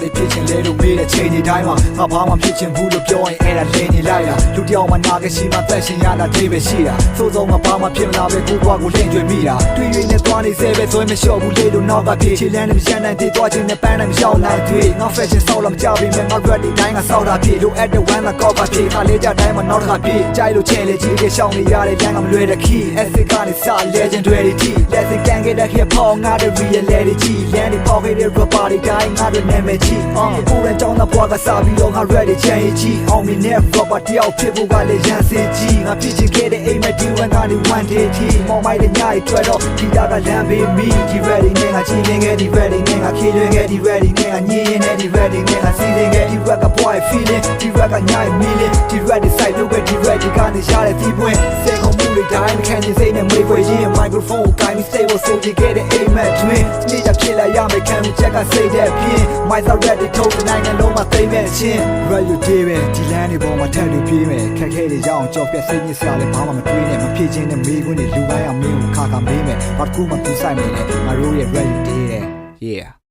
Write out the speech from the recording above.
တွေဖြစ်ချင်လဲလို့မေးတဲ့ချိန်ဒီတိုင်းမှာငါဘာမှဖြစ်ချင်ဘူးလို့ပြောရင်အဲ့ဒါလင်းနေလိုက်တာလူတယောက်မှနာခဲ့ရှိမှသက်ရှင်ရတာဒိဗယ်ရှိတာစိုးစုံမှာဘာမှဖြစ်မလာပဲကိုယ်ဘွားကိုလင်းကျွေမိတာတွေ့ရနဲ့သွားနေစေပဲဆိုရင်မလျှော့ဘူးလေလို့နောက်ကဖြစ်ချီလန်းနဲ့မရှမ်းနိုင်သေးသွားခြင်းနဲ့ပန်းနဲ့မရှောင်းနိုင်သေးငါ fashion ဆောက်လာမကြပြီမဲ့ငါ ready တိုင်းကဆောက်တာဖြစ်လို့ at the one ကကောက်ကဖြစ်ခါလေးကြတိုင်းမှာနောက်တစ်ခါဖြစ်ကြိုက်လို့ချဲလေကြီးကရှောင်းနေရတဲ့တန်းကမလွယ်တဲ့ key ethic ကနေစ legendary ကြီး let's get get that hip hop ငါတို့ reality ကြီးလမ်းတွေပေါက်ခဲ့တဲ့ rapper တွေတိုင်းငါတို့နာမည်ကြီးကိုယ်ရကြောင်းတဲ့ဘွားကစားပြီးတော့ငါ ready ချင်ကြီးအောင်မြင်တဲ့ rapper တယောက်ဖြစ်ဖို့ကလည်းရန်စင်ကြီးငါဖြစ်ချင်ခဲ့တဲ့အိမ်မက်ဒီဝန်ကနေ one day ကြီးမောင်မိုက်တဲ့ညရီတွေ့တော့ဒီတာကလမ်းပေးမိဒီ ready နဲ့ငါချင်းလင်းခဲ့ဒီ ready နဲ့ငါခေးလွင်ခဲ့ဒီ ready နဲ့ငါညင်းရင်နဲ့ဒီ ready နဲ့ငါစီးလင်းခဲ့ဒီ rap က boy feeling ဒီ rap ကညရင် meaning ဒီ ready side လုပ်ခဲ့ဒီ ready ကနေရတဲ့ဒီပွင့်စေကုန်မှုတွေတိုင်းခံနေစိတ်နဲ့မေးခွေရင် microphone ကိုင်းပြီး stay ဖို့ဆိုကြခဲ့တဲ့အိမ်မက်တွင်နေ့ချဖြစ်လာရမယ်ခံမှုချက်ကစိတ်တဲ့ပြင်း my side ready ထုတ်တဲ့နိုင်ငံလုံးမှာသိမ့်မဲ့ချင်း ready တွေပဲဒီလမ်းတွေပေါ်မှာထပ်လို့ပြေးမယ်ခက်ခဲတွေရအောင်ကြောက်ပြစိတ်ညစ်စရာလည်းဘာမှမတွေးနဲ့မဖြစ်ချင်းနဲ့မေးခွန်းတွေလူတိုင်းအောင်မင်းကိုခါခါမေးမယ်ဘာတစ်ခုမှသူဆိုင်နေတယ်ငါတို့ရဲ့ ready တွေတဲ့ yeah